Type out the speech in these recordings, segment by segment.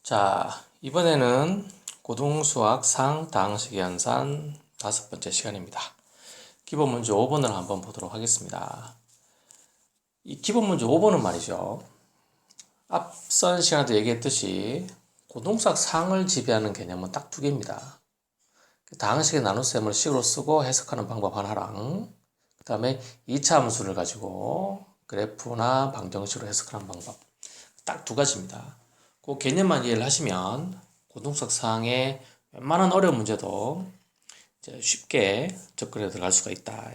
자, 이번에는 고등수학 상당식 연산 5번째 시간입니다. 기본 문제 5번을 한번 보도록 하겠습니다. 이 기본 문제 5번은 말이죠. 앞선 시간에도 얘기했듯이 고등수학 상을 지배하는 개념은 딱 두 개입니다. 다항식의 나눗셈을 식으로 쓰고 해석하는 방법 하나랑 그 다음에 2차 함수를 가지고 그래프나 방정식으로 해석하는 방법 딱 두 가지입니다. 그 개념만 이해를 하시면 고등수학 상의 웬만한 어려운 문제도 이제 쉽게 접근해 들어갈 수가 있다.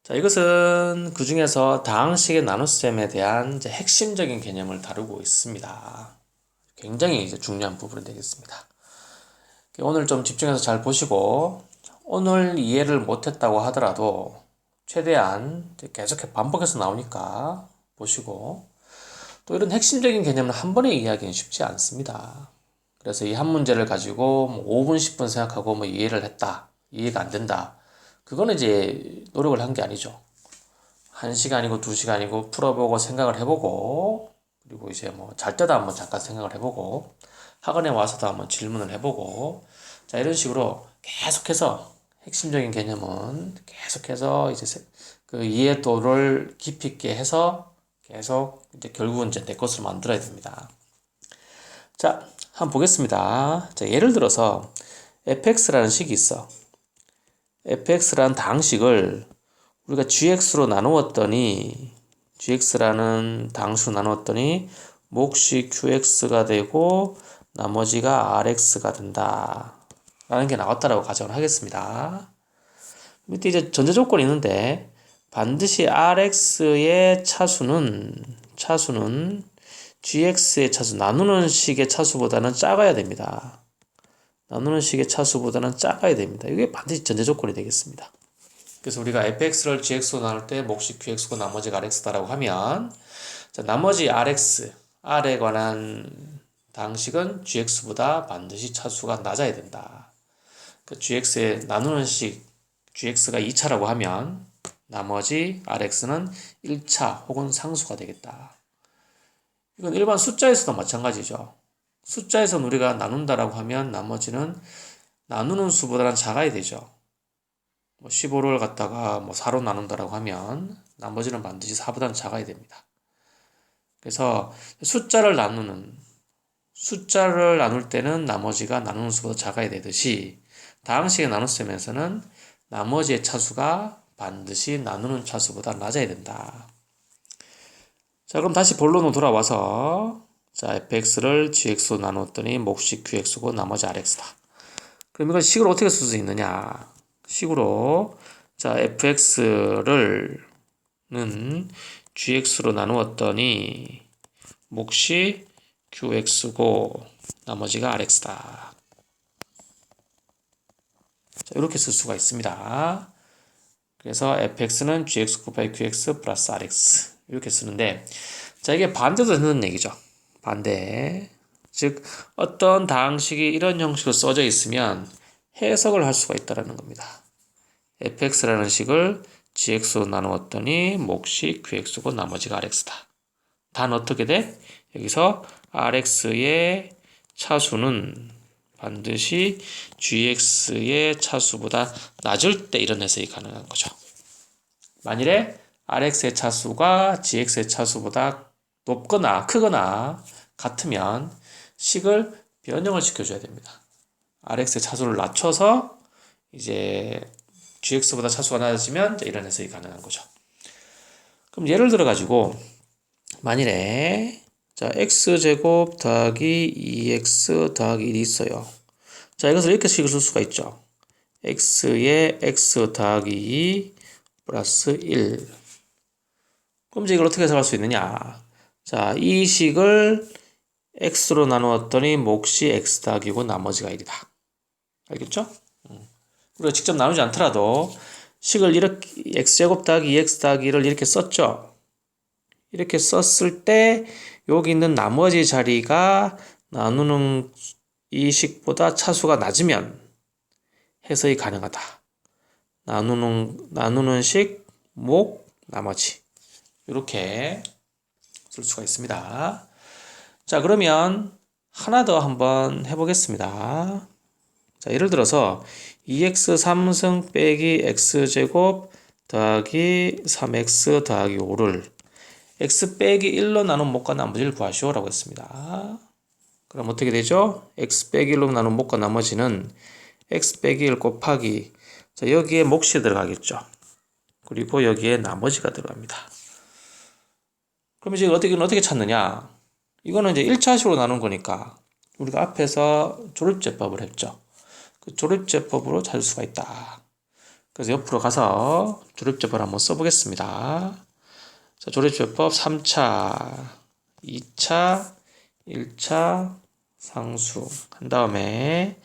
자, 이것은 그 중에서 다항식의 나눗셈에 대한 이제 핵심적인 개념을 다루고 있습니다. 굉장히 이제 중요한 부분이 되겠습니다. 오늘 좀 집중해서 잘 보시고 오늘 이해를 못했다고 하더라도 최대한 계속 반복해서 나오니까 보시고 또 이런 핵심적인 개념을 한 번에 이해하기는 쉽지 않습니다. 그래서 이 한 문제를 가지고 5분, 10분 생각하고 이해를 했다. 이해가 안 된다. 그거는 이제 노력을 한 게 아니죠. 1시간이고 2시간이고 풀어보고 생각을 해보고 그리고 이제 잘 때도 한번 잠깐 생각을 해보고 학원에 와서도 한번 질문을 해보고 자, 이런 식으로 계속해서 핵심적인 개념은 계속해서 이제 그 이해도를 깊이 있게 해서 계속 이제 결국은 이제 내 것으로 만들어야 됩니다. 자, 한번 보겠습니다. 자, 예를 들어서 fx라는 식이 있어. fx라는 다항식을 우리가 gx로 나누었더니 gx라는 다항식으로 나누었더니 몫이 qx가 되고 나머지가 rx가 된다. 라는 게 나왔다라고 가정을 하겠습니다. 밑에 이제 전제 조건이 있는데 반드시 rx의 차수는 gx의 차수, 나누는 식의 차수보다는 작아야 됩니다. 나누는 식의 차수보다는 작아야 됩니다. 이게 반드시 전제 조건이 되겠습니다. 그래서 우리가 fx를 gx로 나눌 때 몫이 qx고 나머지가 rx다라고 하면 자, 나머지 rx, r에 관한 다항식은 gx보다 반드시 차수가 낮아야 된다. 그 gx의 나누는 식 gx가 2차라고 하면 나머지 rx는 1차 혹은 상수가 되겠다. 이건 일반 숫자에서도 마찬가지죠. 숫자에서는 우리가 나눈다라고 하면 나머지는 나누는 수보다는 작아야 되죠. 15를 갖다가 4로 나눈다라고 하면 나머지는 반드시 4보다는 작아야 됩니다. 그래서 숫자를 나눌 때는 나머지가 나누는 수보다 작아야 되듯이 다항식의 나눗셈에서는 나머지의 차수가 반드시 나누는 차수보다 낮아야 된다. 자, 그럼 다시 본론으로 돌아와서 자, fx를 gx로 나누었더니 몫이 qx고 나머지 rx다. 그럼 이걸 식으로 어떻게 쓸 수 있느냐? 식으로 자, fx를 gx로 나누었더니 몫이 qx고 나머지가 rx다. 자, 이렇게 쓸 수가 있습니다. 그래서 fx는 gx 곱하기 qx 플러스 rx 이렇게 쓰는데 자, 이게 반대도 되는 얘기죠. 반대. 즉 어떤 다항식이 이런 형식으로 써져 있으면 해석을 할 수가 있다는 겁니다. fx라는 식을 gx로 나누었더니 몫이 qx고 나머지가 rx다. 단 어떻게 돼? 여기서 rx의 차수는 반드시 gx의 차수보다 낮을 때 이런 해석이 가능한 거죠. 만일에 rx의 차수가 gx의 차수보다 높거나 크거나 같으면 식을 변형을 시켜줘야 됩니다. rx의 차수를 낮춰서 이제 gx보다 차수가 낮아지면 이런 해석이 가능한 거죠. 그럼 예를 들어 가지고 만일에 자, x제곱 더하기 2x 더하기 1이 있어요. 자, 이것을 이렇게 식을 쓸 수가 있죠. x에 x 더하기 2 플러스 1. 그럼 이제 이걸 어떻게 해석할 수 있느냐? 자, 이 식을 x로 나누었더니 몫이 x 더하기고 나머지가 1이다. 알겠죠? 우리가 직접 나누지 않더라도 식을 이렇게 x제곱 더하기 2x 더하기 1을 이렇게 썼죠. 이렇게 썼을 때 여기 있는 나머지 자리가 나누는 이 식보다 차수가 낮으면 해석이 가능하다. 나누는 식, 목, 나머지 이렇게 쓸 수가 있습니다. 자, 그러면 하나 더 한번 해보겠습니다. 자, 예를 들어서 2x 3승 빼기 x제곱 더하기 3x 더하기 5를 x 빼기 1로 나눈 목과 나머지를 구하시오 라고 했습니다. 그럼 어떻게 되죠? x 빼기 1로 나눈 목과 나머지는 x 빼기 1 곱하기, 자, 여기에 몫이 들어가겠죠. 그리고 여기에 나머지가 들어갑니다. 그럼 이제 어떻게 찾느냐? 이거는 이제 1차식으로 나눈 거니까 우리가 앞에서 조립제법을 했죠. 그 조립제법으로 찾을 수가 있다. 그래서 옆으로 가서 조립제법을 한번 써보겠습니다. 자, 조립제법 3차, 2차, 1차 상수 한 다음에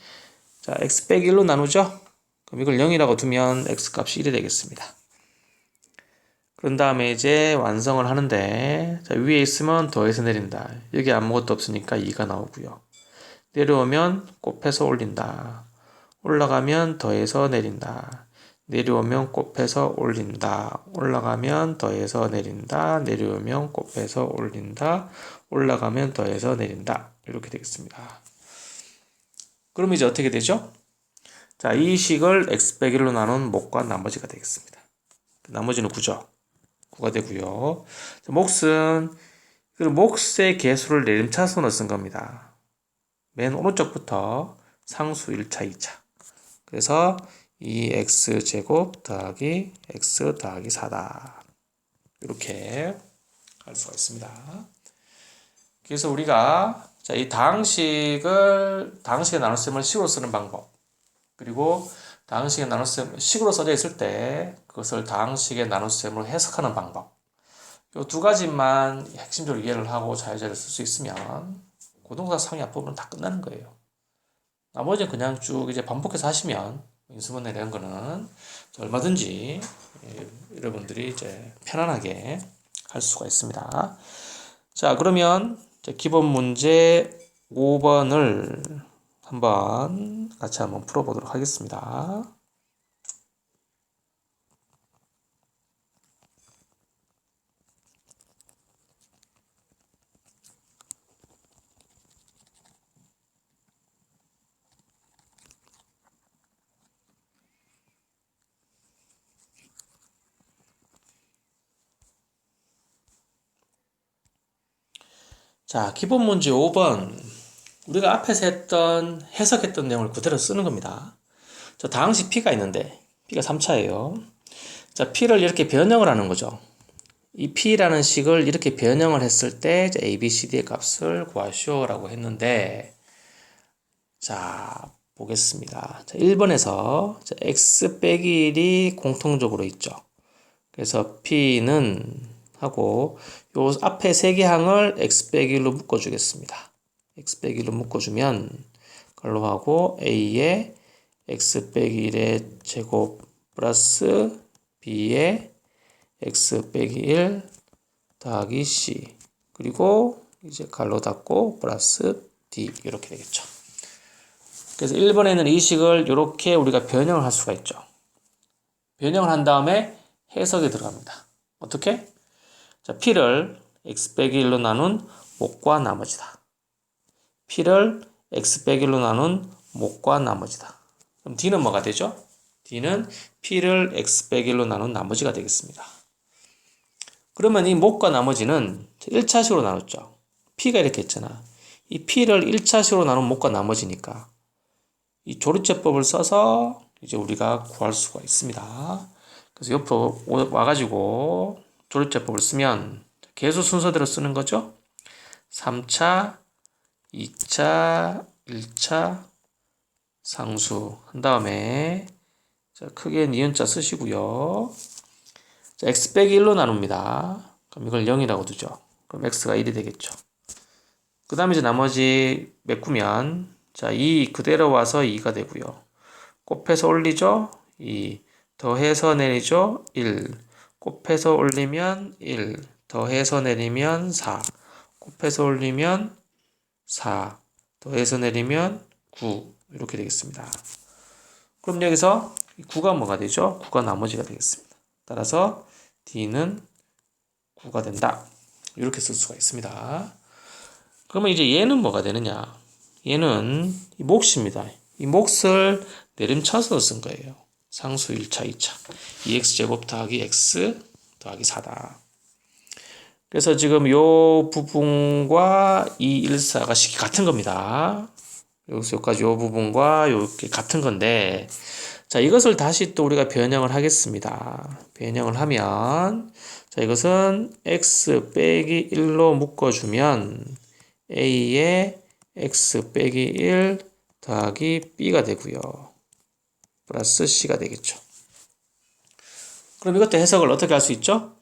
자, x 빼기 1로 나누죠? 그럼 이걸 0이라고 두면 x 값이 1이 되겠습니다. 그런 다음에 이제 완성을 하는데, 자, 위에 있으면 더해서 내린다. 여기 아무것도 없으니까 2가 나오고요. 내려오면 곱해서 올린다. 올라가면 더해서 내린다. 내려오면 곱해서 올린다. 올라가면 더해서 내린다. 내려오면 곱해서 올린다. 올라가면 더해서 내린다. 이렇게 되겠습니다. 그럼 이제 어떻게 되죠? 자, 이 식을 x 빼기 1로 나눈 목과 나머지가 되겠습니다. 나머지는 9죠. 9가 되고요. 몫은 몫의 개수를 내림차순으로 쓴 겁니다. 맨 오른쪽부터 상수 1차, 2차. 그래서 2x제곱 더하기 x 더하기 4다. 이렇게 할 수가 있습니다. 그래서 우리가 자, 이 다항식의 나눗셈을 식으로 쓰는 방법, 그리고 다항식의 나눗셈 식으로 써져 있을 때 그것을 다항식의 나눗셈으로 해석하는 방법, 이 두 가지만 핵심적으로 이해를 하고 자유자재를 쓸 수 있으면 고등사 상위 앞부분은 다 끝나는 거예요. 나머지는 그냥 쭉 이제 반복해서 하시면 인수분해 이런 거는 얼마든지 여러분들이 이제 편안하게 할 수가 있습니다. 자, 그러면 기본 문제 5번을 같이 한번 풀어보도록 하겠습니다. 자, 기본 문제 5번. 우리가 앞에서 해석했던 내용을 그대로 쓰는 겁니다. 저 다항식 P가 있는데, P가 3차예요. 자, P를 이렇게 변형을 하는 거죠. 이 P라는 식을 이렇게 변형을 했을 때, A, B, C, D의 값을 구하시오 라고 했는데, 자, 보겠습니다. 자, 1번에서 X 빼기 1이 공통적으로 있죠. 그래서 P는 하고 요 앞에 세 개 항을 x 빼기 1로 묶어주겠습니다. x 빼기 1로 묶어주면 그걸로 하고 a의 x 빼기 1의 제곱 플러스 b의 x 빼기 1 더하기 c, 그리고 이제 가로 닫고 플러스 d, 이렇게 되겠죠. 그래서 1번에는 이 식을 이렇게 우리가 변형을 할 수가 있죠. 변형을 한 다음에 해석에 들어갑니다. 어떻게? 자, P를 x 빼기 1로 나눈 목과 나머지다. P를 x 빼기 1로 나눈 목과 나머지다. 그럼 D는 뭐가 되죠? D는 P를 x 빼기 1로 나눈 나머지가 되겠습니다. 그러면 이 목과 나머지는 1차식으로 나눴죠. P가 이렇게 했잖아. 이 P를 1차식으로 나눈 목과 나머지니까 이 조립제법을 써서 이제 우리가 구할 수가 있습니다. 그래서 옆으로 와가지고 조립제법을 쓰면 계수 순서대로 쓰는 거죠. 3차, 2차, 1차 상수 한 다음에 자, 크게 니은자 쓰시고요. 자, x 빼기 1로 나눕니다. 그럼 이걸 0이라고 두죠. 그럼 x가 1이 되겠죠. 그 다음에 이제 나머지 메꾸면 자, 2 그대로 와서 2가 되고요. 곱해서 올리죠. 2 더해서 내리죠. 1 곱해서 올리면 1, 더해서 내리면 4, 곱해서 올리면 4, 더해서 내리면 9, 이렇게 되겠습니다. 그럼 여기서 9가 뭐가 되죠? 9가 나머지가 되겠습니다. 따라서 D는 9가 된다. 이렇게 쓸 수가 있습니다. 그러면 이제 얘는 뭐가 되느냐? 얘는 이 몫입니다. 이 몫을 내림차순으로 쓴 거예요. 상수 1차, 2차. 2x제곱 더하기 x 더하기 4다. 그래서 지금 요 부분과 이 1사가 식이 같은 겁니다. 여기서 여기까지 요 부분과 요게 같은 건데, 자, 이것을 다시 또 우리가 변형을 하겠습니다. 변형을 하면, 자, 이것은 x 빼기 1로 묶어주면 a에 x 빼기 1 더하기 b가 되고요. 플러스 c가 되겠죠. 그럼 이것도 해석을 어떻게 할 수 있죠?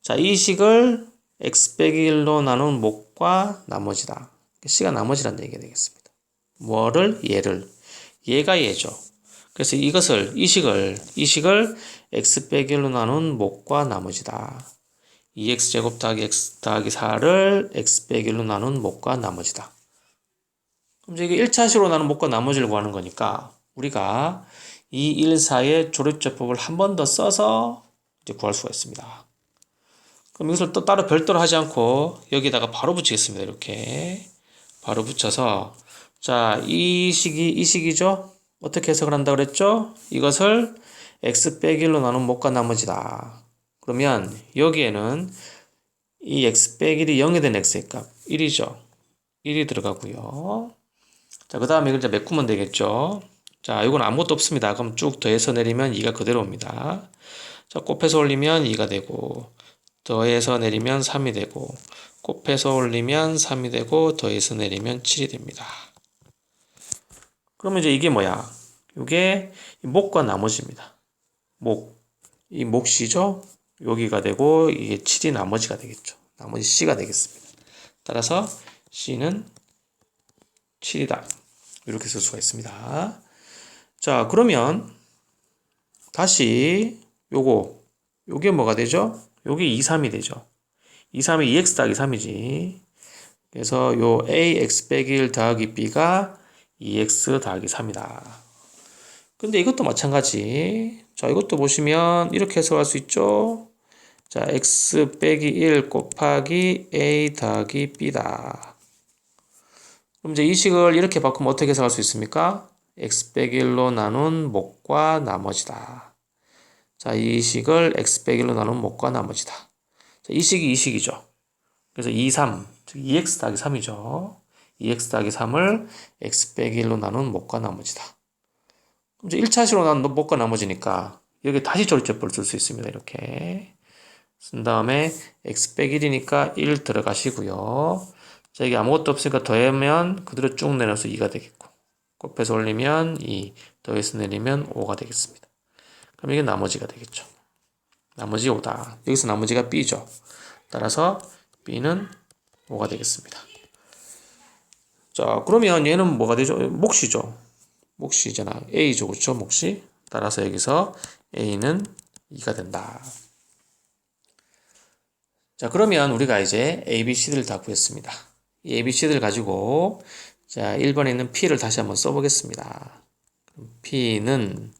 자, 이 식을 x 빼기 1로 나눈 몫과 나머지다. c가 나머지란 얘기가 되겠습니다. 뭐를? 얘를. 얘가 얘죠. 그래서 이 식을 x 빼기 1로 나눈 몫과 나머지다. 2x제곱 더하기 x 더하기 4를 x 빼기 1로 나눈 몫과 나머지다. 그럼 이게 1차식으로 나눈 몫과 나머지를 구하는 거니까 우리가 이 1사의 조립제법을 한 번 더 써서 이제 구할 수가 있습니다. 그럼 이것을 또 따로 별도로 하지 않고 여기다가 바로 붙이겠습니다. 이렇게 바로 붙여서, 자, 이 식이죠? 어떻게 해석을 한다고 그랬죠? 이것을 x 빼기 1로 나눈 몫과 나머지다. 그러면 여기에는 이 x 빼기 1이 0이 된 x의 값 1이죠. 1이 들어가고요. 자, 그 다음에 이걸 이제 메꾸면 되겠죠. 자, 이건 아무것도 없습니다. 그럼 쭉 더해서 내리면 2가 그대로 옵니다. 자, 곱해서 올리면 2가 되고, 더해서 내리면 3이 되고, 곱해서 올리면 3이 되고, 더해서 내리면 7이 됩니다. 그러면 이제 이게 뭐야? 이게 몫과 나머지입니다. 이 몫이죠? 여기가 되고, 이게 7이 나머지가 되겠죠. 나머지 C가 되겠습니다. 따라서 C는 7이다. 이렇게 쓸 수가 있습니다. 자, 그러면 다시 요게 뭐가 되죠? 요게 2, 3이 되죠. 2, 3이 2x 더하기 3이지. 그래서 요 ax 빼기 1 더하기 b가 2x 더하기 3이다. 근데 이것도 마찬가지. 자, 이것도 보시면 이렇게 해석할 수 있죠. 자, x 빼기 1 곱하기 a 더하기 b다. 그럼 이제 이 식을 이렇게 바꾸면 어떻게 해석할 수 있습니까? x 빼기 1로 나눈 몫과 나머지다. 자, 이 식을 x 빼기 1로 나눈 몫과 나머지다. 자, 이 식이 이 식이죠. 그래서 2, 3, 즉 2x 더하기 3이죠. 2x 더하기 3을 x 빼기 1로 나눈 몫과 나머지다. 그럼 이제 1차식으로 나눈 몫과 나머지니까 여기 다시 조립제법을 쓸 수 있습니다. 이렇게 쓴 다음에 x 빼기 1이니까 1 들어가시고요. 자, 여기 아무것도 없으니까 더하면 그대로 쭉 내려서 2가 되겠고, 곱해서 올리면 2, 더해서 내리면 5가 되겠습니다. 그럼 이게 나머지가 되겠죠. 나머지 5다. 여기서 나머지가 b죠. 따라서 b는 5가 되겠습니다. 자, 그러면 얘는 뭐가 되죠? 몫이죠. 몫이잖아. a죠. 그렇죠? 몫이. 따라서 여기서 a는 2가 된다. 자, 그러면 우리가 이제 a, b, c들을 다 구했습니다. 이 a, b, c들을 가지고 자, 1번에 있는 p를 다시 한번 써보겠습니다. p는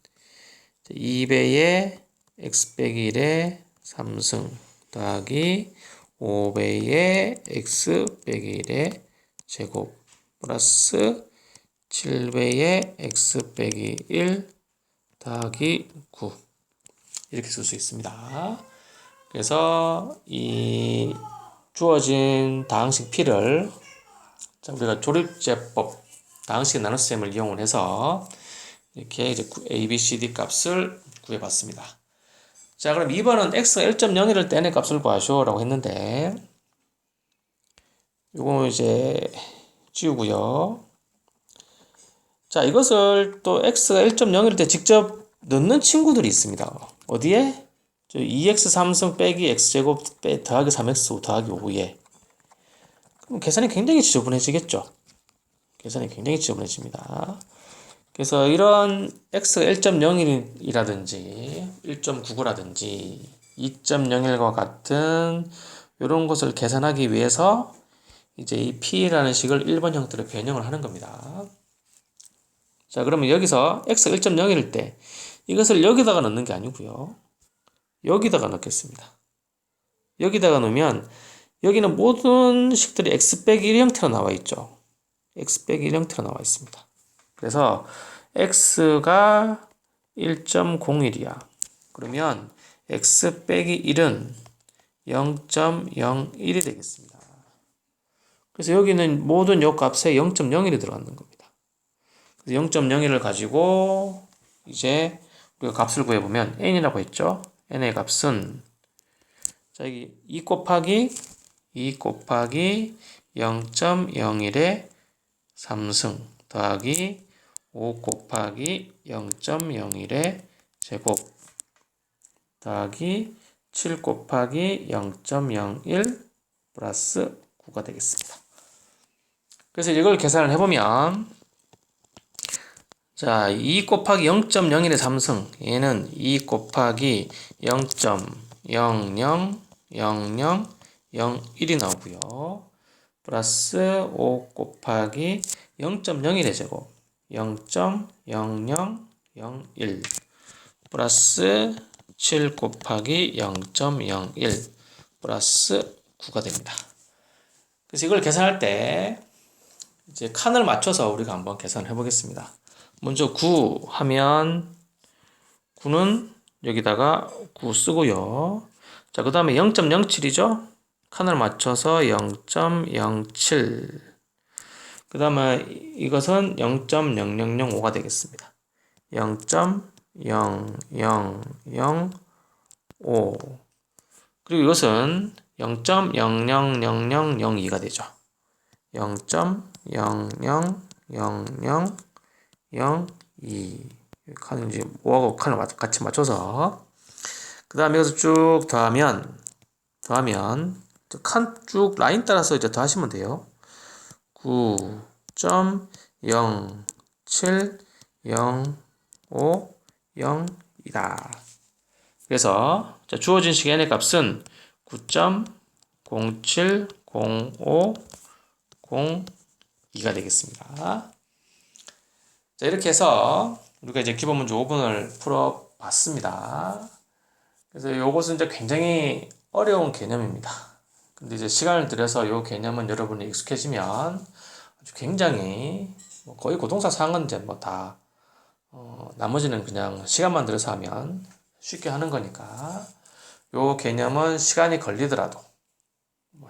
2배의 x 빼기 1의 3승 더하기 5배의 x 빼기 1의 제곱 플러스 7배의 x 빼기 1 더하기 9 이렇게 쓸 수 있습니다. 그래서 이 주어진 다항식 p를 자, 우리가 조립제법 다항식 나눗셈을 이용을 해서 이렇게 이제 a, b, c, d 값을 구해봤습니다. 자, 그럼 2번은 x가 1.01을 때 n의 값을 구하쇼라고 했는데 요거 이제 지우고요. 자, 이것을 또 x가 1.01일 때 직접 넣는 친구들이 있습니다. 어디에? 2x 3승 빼기 x제곱 더하기 3x 더하기 5에 그럼 계산이 굉장히 지저분해지겠죠. 계산이 굉장히 지저분해집니다. 그래서 이런 x가 1.01이라든지 1.99라든지 2.01과 같은 이런 것을 계산하기 위해서 이제 이 p라는 식을 1번 형태로 변형을 하는 겁니다. 자, 그러면 여기서 x가 1.01일 때 이것을 여기다가 넣는 게 아니고요. 여기다가 넣겠습니다. 여기다가 넣으면 여기는 모든 식들이 x 빼기 1 형태로 나와 있죠. x 빼기 1 형태로 나와 있습니다. 그래서 x가 1.01이야. 그러면 x 빼기 1은 0.01이 되겠습니다. 그래서 여기는 모든 요 값에 0.01이 들어가는 겁니다. 그래서 0.01을 가지고 이제 우리가 값을 구해보면 n이라고 했죠. n의 값은 자, 여기 2 곱하기 0.01의 3승 더하기 5 곱하기 0.01의 제곱 더하기 7 곱하기 0.01 플러스 9가 되겠습니다. 그래서 이걸 계산을 해보면 자, 2 곱하기 0.01의 3승 얘는 2 곱하기 0.000001이 나오고요. 플러스 5 곱하기 0.01의 제곱 0.0001 플러스 7 곱하기 0.01 플러스 9가 됩니다. 그래서 이걸 계산할 때 이제 칸을 맞춰서 우리가 한번 계산을 해보겠습니다. 먼저 9 하면 9는 여기다가 9 쓰고요. 자, 그 다음에 0.07이죠? 칸을 맞춰서 0.07. 그 다음에 이것은 0.0005가 되겠습니다. 0.00005. 그리고 이것은 0.000002가 되죠. 0.000002. 칸을 이제 5하고 칸을 같이 맞춰서 그 다음에 이것을 쭉 더하면 칸 쭉 라인 따라서 이제 더하시면 돼요. 9.07050이다. 그래서 주어진 시간의 n의 값은 9.070502가 되겠습니다. 자, 이렇게 해서 우리가 이제 기본 문제 5번을 풀어봤습니다. 그래서 이것은 이제 굉장히 어려운 개념입니다. 근데 이제 시간을 들여서 이 개념은 여러분이 익숙해지면 아주 굉장히 거의 고동사 사항은 이제 다 나머지는 그냥 시간만 들여서 하면 쉽게 하는 거니까 이 개념은 시간이 걸리더라도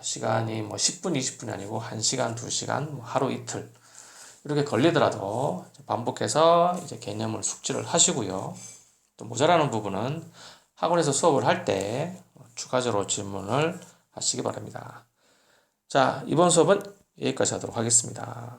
시간이 10분, 20분이 아니고 1시간, 2시간, 하루 이틀 이렇게 걸리더라도 반복해서 이제 개념을 숙지를 하시고요. 또 모자라는 부분은 학원에서 수업을 할 때 추가적으로 질문을 하시기 바랍니다. 자, 이번 수업은 여기까지 하도록 하겠습니다.